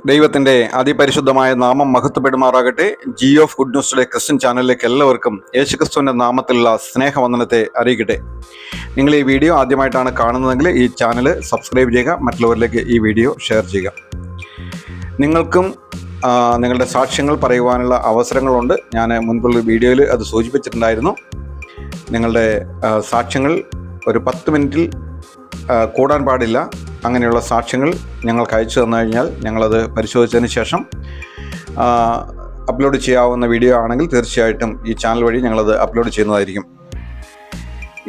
ദൈവത്തിൻ്റെ അതിപരിശുദ്ധമായ നാമം മഹത്വപ്പെടുമാറാകട്ടെ. G of good news day Christian ചാനലിലേക്ക് എല്ലാവർക്കും യേശുക്രിസ്തുവിൻ്റെ നാമത്തിലുള്ള സ്നേഹവന്ദനത്തെ അറിയിക്കട്ടെ. നിങ്ങൾ ഈ വീഡിയോ ആദ്യമായിട്ടാണ് കാണുന്നതെങ്കിൽ ഈ ചാനൽ സബ്സ്ക്രൈബ് ചെയ്യുക, മറ്റുള്ളവരിലേക്ക് ഈ വീഡിയോ ഷെയർ ചെയ്യുക. നിങ്ങൾക്കും നിങ്ങളുടെ സാക്ഷ്യങ്ങൾ പറയുവാനുള്ള അവസരങ്ങളുണ്ട്. ഞാൻ മുൻപുള്ള വീഡിയോയിൽ അത് സൂചിപ്പിച്ചിട്ടുണ്ടായിരുന്നു. നിങ്ങളുടെ സാക്ഷ്യങ്ങൾ ഒരു 10 മിനിറ്റിൽ കൂടാൻ പാടില്ല. അങ്ങനെയുള്ള സാക്ഷ്യങ്ങൾ ഞങ്ങൾക്ക് അയച്ചു തന്നു കഴിഞ്ഞാൽ ഞങ്ങളത് പരിശോധിച്ചതിന് ശേഷം അപ്ലോഡ് ചെയ്യാവുന്ന വീഡിയോ ആണെങ്കിൽ തീർച്ചയായിട്ടും ഈ ചാനൽ വഴി ഞങ്ങളത് അപ്ലോഡ് ചെയ്യുന്നതായിരിക്കും.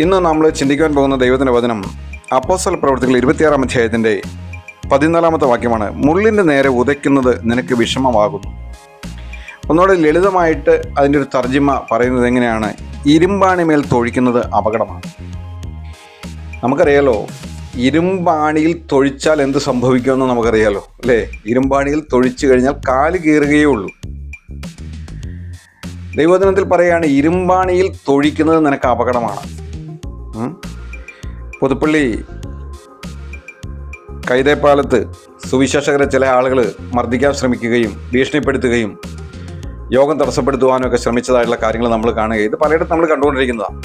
ഇന്ന് നമ്മൾ ചിന്തിക്കാൻ പോകുന്ന ദൈവത്തിൻ്റെ വചനം അപ്പോസ്തല പ്രവൃത്തികൾ 26-ാം അധ്യായത്തിൻ്റെ 14-ാമത്തെ വാക്യമാണ്. മുള്ളിൻ്റെ നേരെ ഉதைക്കുന്നത് നിനക്ക് വിഷമമാകുന്നു. ഒന്നുകൂടെ ലളിതമായിട്ട് അതിൻ്റെ ഒരു തർജിമ പറയുന്നത് എങ്ങനെയാണ്? ഇരുമ്പാണിമേൽ തൊഴിക്കുന്നത് അപകടമാണ്. നമുക്കറിയാലോ, ഇരുമ്പാണിയിൽ തൊഴിച്ചാൽ എന്ത് സംഭവിക്കുമെന്ന് നമുക്കറിയാലോ, അല്ലേ? ഇരുമ്പാണിയിൽ തൊഴിച്ചു കഴിഞ്ഞാൽ കാല് കീറുകയേ ഉള്ളൂ. ദൈവവചനത്തിൽ പറയുകയാണ്, ഇരുമ്പാണിയിൽ തൊഴിക്കുന്നത് നിനക്ക് അപകടമാണ്. പുതുപ്പള്ളി കൈതേപ്പാലത്ത് സുവിശേഷകരെ ചില ആളുകൾ മർദ്ദിക്കാൻ ശ്രമിക്കുകയും ഭീഷണിപ്പെടുത്തുകയും യോഗം തടസ്സപ്പെടുത്തുവാനും ഒക്കെ ശ്രമിച്ചതായിട്ടുള്ള കാര്യങ്ങൾ നമ്മൾ കാണുകയും ഇത് പലയിടത്തും നമ്മൾ കണ്ടുകൊണ്ടിരിക്കുന്നതാണ്.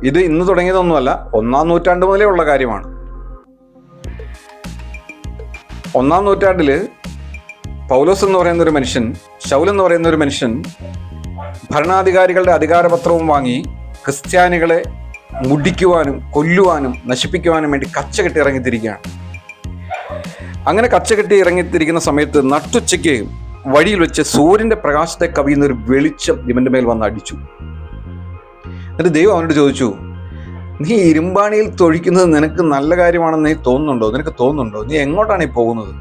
ഇത് ഇന്ന് തുടങ്ങിയതൊന്നുമല്ല, 1-ാം നൂറ്റാണ്ട് മുതലേ ഉള്ള കാര്യമാണ്. 1-ാം നൂറ്റാണ്ടിൽ പൗലോസ് എന്ന് പറയുന്ന ഒരു മനുഷ്യൻ, ശൗൽ എന്ന് പറയുന്ന ഒരു മനുഷ്യൻ ഭരണാധികാരികളുടെ അധികാരപത്രവും വാങ്ങി ക്രിസ്ത്യാനികളെ മുടിക്കുവാനും കൊല്ലുവാനും നശിപ്പിക്കുവാനും വേണ്ടി കച്ചകെട്ടി ഇറങ്ങിത്തിരിക്കുകയാണ്. അങ്ങനെ കച്ചകെട്ടി ഇറങ്ങിത്തിരിക്കുന്ന സമയത്ത് നട്ടുച്ചയ്ക്ക് വഴിയിൽ വെച്ച് സൂര്യൻ്റെ പ്രകാശത്തെ കവിയുന്ന ഒരു വെളിച്ചം ഇവൻ്റെ മേൽ വന്ന് അടിച്ചു. എന്നിട്ട് ദൈവം അവനോട് ചോദിച്ചു, നീ ഇരുമ്പാണിയിൽ തൊഴിക്കുന്നത് നിനക്ക് നല്ല കാര്യമാണെന്ന് നിനക്ക് തോന്നുന്നുണ്ടോ? നീ എങ്ങോട്ടാണ് ഈ പോകുന്നത്?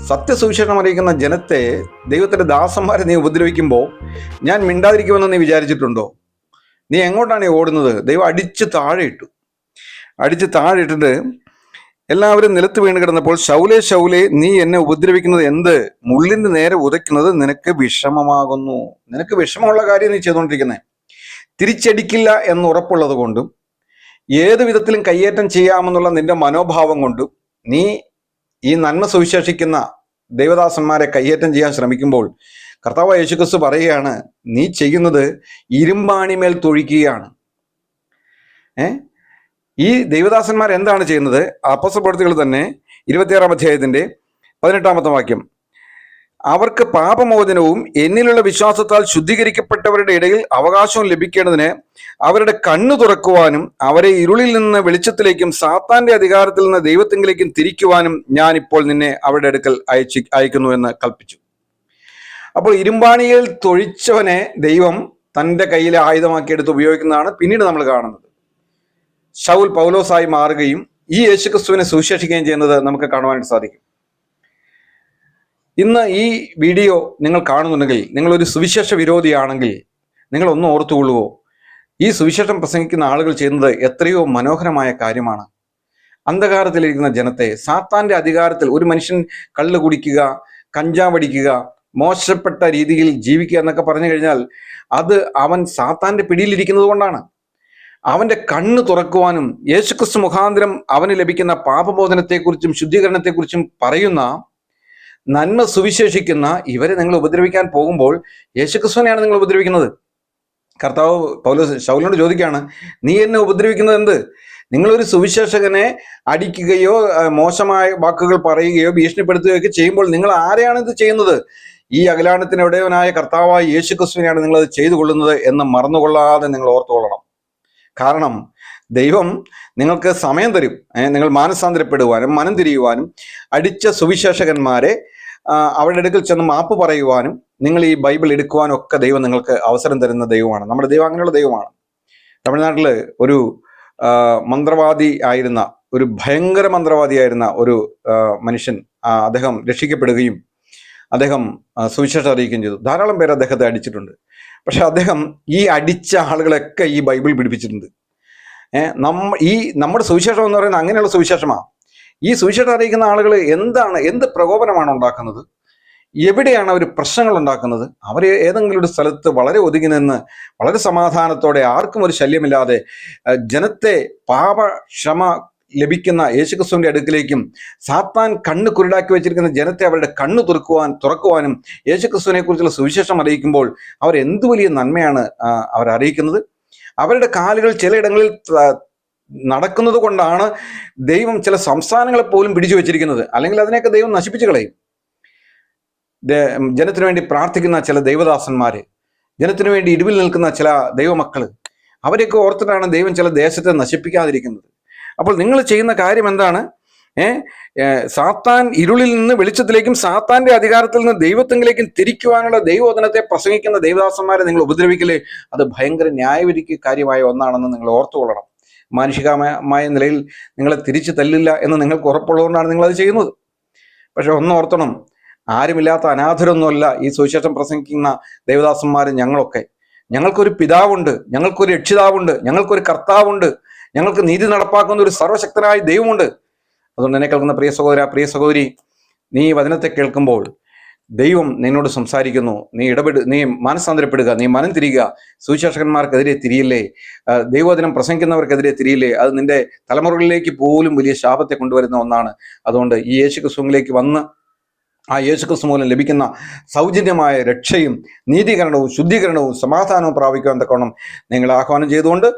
സത്യസുവിശേഷം അറിയിക്കുന്ന ജനത്തെ, ദൈവത്തിൻ്റെ ദാസന്മാരെ നീ ഉപദ്രവിക്കുമ്പോൾ ഞാൻ മിണ്ടാതിരിക്കുമെന്ന് നീ വിചാരിച്ചിട്ടുണ്ടോ? നീ എങ്ങോട്ടാണ് ഈ ഓടുന്നത്? ദൈവം അടിച്ച് താഴെ ഇട്ടിട്ട് എല്ലാവരും നിലത്ത് വീണ് കിടന്നപ്പോൾ, ശൗലേ ശൗലേ, നീ എന്നെ ഉപദ്രവിക്കുന്നത് എന്ത്? മുള്ളിൻ്റെ നേരെ ഉதைക്കുന്നത് നിനക്ക് വിഷമമാകുന്നു. നിനക്ക് വിഷമമുള്ള കാര്യം നീ ചെയ്തുകൊണ്ടിരിക്കുന്നത്. തിരിച്ചടിക്കില്ല എന്ന് ഉറപ്പുള്ളത് കൊണ്ടും ഏത് വിധത്തിലും കയ്യേറ്റം ചെയ്യാമെന്നുള്ള നിന്റെ മനോഭാവം കൊണ്ടും നീ ഈ നന്മ സുവിശേഷിക്കുന്ന ദൈവദാസന്മാരെ കയ്യേറ്റം ചെയ്യാൻ ശ്രമിക്കുമ്പോൾ കർത്താവ് യേശുക്രിസ്തു പറയുകയാണ്, നീ ചെയ്യുന്നത് ഇരുമ്പാണിമേൽ തൊഴിക്കുകയാണ്. ഈ ദൈവദാസന്മാർ എന്താണ് ചെയ്യുന്നത്? അപ്പോസ്തല പ്രവൃത്തികൾ തന്നെ 26-ാം അധ്യായത്തിൻ്റെ 18-ാമത്തെ വാക്യം, അവർക്ക് പാപമോചനവും എന്നിലുള്ള വിശ്വാസത്താൽ ശുദ്ധീകരിക്കപ്പെട്ടവരുടെ ഇടയിൽ അവകാശവും ലഭിക്കേണ്ടതിന് അവരുടെ കണ്ണു തുറക്കുവാനും അവരെ ഇരുളിൽ നിന്ന് വെളിച്ചത്തിലേക്കും സാത്താന്റെ അധികാരത്തിൽ നിന്ന് ദൈവത്തിങ്കിലേക്കും തിരിക്കുവാനും ഞാൻ ഇപ്പോൾ നിന്നെ അവരുടെ അടുക്കൽ അയക്കുന്നു എന്ന് കൽപ്പിച്ചു. അപ്പോൾ ഇരുമ്പാണിയിൽ തൊഴിച്ചവനെ ദൈവം തൻ്റെ കയ്യിലെ ആയുധമാക്കി എടുത്ത് ഉപയോഗിക്കുന്നതാണ് പിന്നീട് നമ്മൾ കാണുന്നത്. ശൗൽ പൗലോസായി മാറുകയും ഈ യേശുക്രിസ്തുവിനെ സുവിശേഷിക്കുകയും ചെയ്യുന്നത് നമുക്ക് കാണുവാനായിട്ട് സാധിക്കും. ഇന്ന് ഈ വീഡിയോ നിങ്ങൾ കാണുന്നുണ്ടെങ്കിൽ, നിങ്ങളൊരു സുവിശേഷ വിരോധിയാണെങ്കിൽ നിങ്ങൾ ഒന്ന് ഓർത്തുകൊള്ളുവോ, ഈ സുവിശേഷം പ്രസംഗിക്കുന്ന ആളുകൾ ചെയ്യുന്നത് എത്രയോ മനോഹരമായ കാര്യമാണ്. അന്ധകാരത്തിലിരിക്കുന്ന ജനത്തെ സാത്താന്റെ അധികാരത്തിൽ, ഒരു മനുഷ്യൻ കള്ള് കുടിക്കുക, കഞ്ചാവടിക്കുക, മോശപ്പെട്ട രീതിയിൽ ജീവിക്കുക എന്നൊക്കെ പറഞ്ഞു കഴിഞ്ഞാൽ അത് അവൻ സാത്താന്റെ പിടിയിലിരിക്കുന്നത് കൊണ്ടാണ്. അവന്റെ കണ്ണ് തുറക്കുവാനും യേശുക്രിസ്തു മുഖാന്തരം അവന് ലഭിക്കുന്ന പാപബോധനത്തെക്കുറിച്ചും ശുദ്ധീകരണത്തെക്കുറിച്ചും പറയുന്ന നന്മ സുവിശേഷിക്കുന്ന ഇവരെ നിങ്ങൾ ഉപദ്രവിക്കാൻ പോകുമ്പോൾ യേശുക്രിസ്തുവിനെയാണ് നിങ്ങൾ ഉപദ്രവിക്കുന്നത്. കർത്താവ് പൗലോസ് ശൗലിനോട് ചോദിക്കുകയാണ്, നീ എന്നെ ഉപദ്രവിക്കുന്നത് എന്ത്? നിങ്ങളൊരു സുവിശേഷകനെ അടിക്കുകയോ മോശമായ വാക്കുകൾ പറയുകയോ ഭീഷണിപ്പെടുത്തുകയോ ഒക്കെ ചെയ്യുമ്പോൾ നിങ്ങൾ ആരെയാണ് ഇത് ചെയ്യുന്നത്? ഈ അഖിലാണ്ടത്തിന് ഇടയവനായ കർത്താവായ യേശുക്രിസ്തുവിനെയാണ് നിങ്ങളത് ചെയ്തു കൊള്ളുന്നത് എന്ന് മറന്നുകൊള്ളാതെ നിങ്ങൾ ഓർത്തുകൊള്ളണം. കാരണം ദൈവം നിങ്ങൾക്ക് സമയം തരും, നിങ്ങൾ മാനസാന്തരപ്പെടുവാനും മനം തിരിയുവാനും അടിച്ച സുവിശേഷകന്മാരെ അവരുടെ അടുക്കൽ ചെന്ന് മാപ്പ് പറയുവാനും നിങ്ങൾ ഈ ബൈബിൾ എടുക്കുവാനും ഒക്കെ ദൈവം നിങ്ങൾക്ക് അവസരം തരുന്ന ദൈവമാണ്. നമ്മുടെ ദൈവം അങ്ങനെയുള്ള ദൈവമാണ്. തമിഴ്നാട്ടിൽ ഒരു മന്ത്രവാദി ആയിരുന്ന, ഒരു ഭയങ്കര മന്ത്രവാദിയായിരുന്ന ഒരു മനുഷ്യൻ, അദ്ദേഹം രക്ഷിക്കപ്പെടുകയും അദ്ദേഹം സുവിശേഷം അറിയിക്കുകയും ചെയ്തു. ധാരാളം പേര് അദ്ദേഹത്തെ അടിച്ചിട്ടുണ്ട്. പക്ഷെ അദ്ദേഹം ഈ അടിച്ച ആളുകളൊക്കെ ഈ ബൈബിൾ പിടിപ്പിച്ചിട്ടുണ്ട്. നമ്മുടെ സുവിശേഷം എന്ന് പറയുന്നത് അങ്ങനെയുള്ള സുവിശേഷമാണ്. ഈ സുവിശേഷം അറിയിക്കുന്ന ആളുകൾ എന്ത് പ്രകോപനമാണ് ഉണ്ടാക്കുന്നത്? എവിടെയാണ് അവർ പ്രശ്നങ്ങൾ ഉണ്ടാക്കുന്നത്? അവർ ഏതെങ്കിലും ഒരു സ്ഥലത്ത് വളരെ ഒതുങ്ങി നിന്ന് വളരെ സമാധാനത്തോടെ ആർക്കും ഒരു ശല്യമില്ലാതെ ജനത്തെ പാപക്ഷമ ലഭിക്കുന്ന യേശുക്രിസ്തുവിന്റെ അടുക്കിലേക്കും സാത്താൻ കണ്ണ് കുരുടാക്കി വെച്ചിരിക്കുന്ന ജനത്തെ അവരുടെ കണ്ണ് തുറക്കുവാനും യേശുക്രിസ്തുവിനെ കുറിച്ചുള്ള സുവിശേഷം അറിയിക്കുമ്പോൾ അവർ എന്ത് വലിയ നന്മയാണ് അവർ അറിയിക്കുന്നത്. അവരുടെ കാലുകൾ ചിലയിടങ്ങളിൽ നടക്കുന്നത് കൊണ്ടാണ് ദൈവം ചില സംസ്ഥാനങ്ങളെ പോലും പിടിച്ചു വെച്ചിരിക്കുന്നത്. അല്ലെങ്കിൽ അതിനെയൊക്കെ ദൈവം നശിപ്പിച്ചു കളയും. ജനത്തിനു വേണ്ടി പ്രാർത്ഥിക്കുന്ന ചില ദൈവദാസന്മാര്, ജനത്തിനു വേണ്ടി ഇടിവിൽ നിൽക്കുന്ന ചില ദൈവമക്കള്, അവരെയൊക്കെ ഓർത്തിട്ടാണ് ദൈവം ചില ദേശത്തെ നശിപ്പിക്കാതിരിക്കുന്നത്. അപ്പോൾ നിങ്ങൾ ചെയ്യുന്ന കാര്യം എന്താണ്? സാത്താൻ ഇരുളിൽ നിന്ന് വെളിച്ചത്തിലേക്കും സാത്താന്റെ അധികാരത്തിൽ നിന്ന് ദൈവത്വത്തിലേക്കും തിരിക്കുവാനുള്ള ദൈവവചനത്തെ പ്രസംഗിക്കുന്ന ദൈവദാസന്മാരെ നിങ്ങൾ ഉപദ്രവിക്കലേ, അത് ഭയങ്കര ന്യായവിധിക്ക് കാര്യമായ ഒന്നാണെന്ന് നിങ്ങൾ ഓർത്തുകൊള്ളണം. മാനുഷികമായ നിലയിൽ നിങ്ങളെ തിരിച്ചു തല്ലില്ല എന്ന് നിങ്ങൾക്ക് ഉറപ്പുള്ളതുകൊണ്ടാണ് നിങ്ങളത് ചെയ്യുന്നത്. പക്ഷെ ഒന്നോർത്തണം, ആരുമില്ലാത്ത അനാഥരൊന്നുമല്ല ഈ സുവിശേഷം പ്രസംഗിക്കുന്ന ദൈവദാസന്മാരും ഞങ്ങളൊക്കെ. ഞങ്ങൾക്കൊരു പിതാവുണ്ട്, ഞങ്ങൾക്കൊരു രക്ഷിതാവുണ്ട്, ഞങ്ങൾക്കൊരു കർത്താവുണ്ട്, ഞങ്ങൾക്ക് നീതി നടപ്പാക്കുന്ന ഒരു സർവശക്തനായ ദൈവമുണ്ട്. അതുകൊണ്ട് എന്നെ കേൾക്കുന്ന പ്രിയ സഹോദര, പ്രിയ സഹോദരി, നീ വചനത്തെ കേൾക്കുമ്പോൾ ദൈവം നിന്നോട് സംസാരിക്കുന്നു. നീ മനസ്സാന്തരപ്പെടുക, നീ മനം തിരിയുക. സുവിശേഷകന്മാർക്കെതിരെ തിരിയില്ലേ, ദൈവവചനം പ്രസംഗിക്കുന്നവർക്കെതിരെ തിരിയില്ലേ. അത് നിന്റെ തലമുറകളിലേക്ക് പോലും വലിയ ശാപത്തെ കൊണ്ടുവരുന്ന ഒന്നാണ്. അതുകൊണ്ട് ഈ യേശുക്രിസ്തുവിലേക്ക് വന്ന് ആ യേശുക്രിസ്തു മൂലം ലഭിക്കുന്ന സൗജന്യമായ രക്ഷയും നീതീകരണവും ശുദ്ധീകരണവും സമാധാനവും പ്രാപിക്കുവാൻ തക്കവണ്ണം നിങ്ങളെ ആഹ്വാനം ചെയ്തുകൊണ്ട്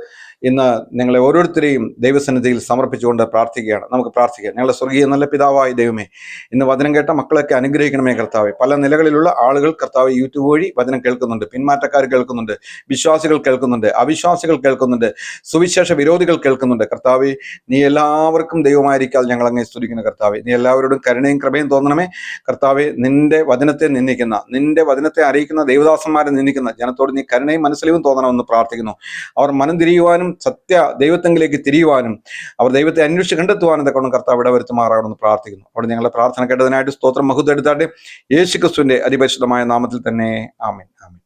ഇന്ന് നിങ്ങളെ ഓരോരുത്തരെയും ദൈവസന്നിധിയിൽ സമർപ്പിച്ചുകൊണ്ട് പ്രാർത്ഥിക്കുകയാണ്. നമുക്ക് പ്രാർത്ഥിക്കാം. ഞങ്ങളുടെ സ്വർഗീയ നല്ല പിതാവായ ദൈവമേ, ഇന്ന് വചനം കേട്ട മക്കളൊക്കെ അനുഗ്രഹിക്കണമേ കർത്താവെ. പല നിലകളിലുള്ള ആളുകൾ കർത്താവ് യൂട്യൂബ് വഴി വചനം കേൾക്കുന്നുണ്ട്. പിന്മാറ്റക്കാർ കേൾക്കുന്നുണ്ട്, വിശ്വാസികൾ കേൾക്കുന്നുണ്ട്, അവിശ്വാസികൾ കേൾക്കുന്നുണ്ട്, സുവിശേഷ വിരോധികൾ കേൾക്കുന്നുണ്ട്. കർത്താവെ, നീ എല്ലാവർക്കും ദൈവമായിരിക്കാതെ ഞങ്ങൾ അങ്ങേ സ്തുതിക്കുന്നു. കർത്താവെ, നീ എല്ലാവരോടും കരുണയും കൃപയും തോന്നണമേ. കർത്താവെ, നിന്റെ വചനത്തെ നിന്ദിക്കുന്ന, നിന്റെ വചനത്തെ അറിയിക്കുന്ന ദൈവദാസന്മാരെ നിന്ദിക്കുന്ന ജനത്തോട് നീ കരുണയും മനസ്സിലും തോന്നണമെന്ന് പ്രാർത്ഥിക്കുന്നു. അവർ മനം തിരിയുവാനും സത്യ ദൈവത്വത്തിലേക്ക് തിരിയുവാനും അവർ ദൈവത്തെ അന്വേഷിച്ച് കണ്ടെത്തുവാനും തക്കവണ്ണം കർത്താവ് ഇടവരുത്തുമാറാണെന്ന് പ്രാർത്ഥിക്കുന്നു. അവിടെ ഞങ്ങളുടെ പ്രാർത്ഥന കേട്ടതിനായിട്ട് സ്തോത്രം, മഹത്വം എടുത്താട്ടെ. യേശുക്രിസ്തുവിന്റെ അതിപരിശുദ്ധമായ നാമത്തിൽ തന്നെ. ആമേൻ, ആമേൻ.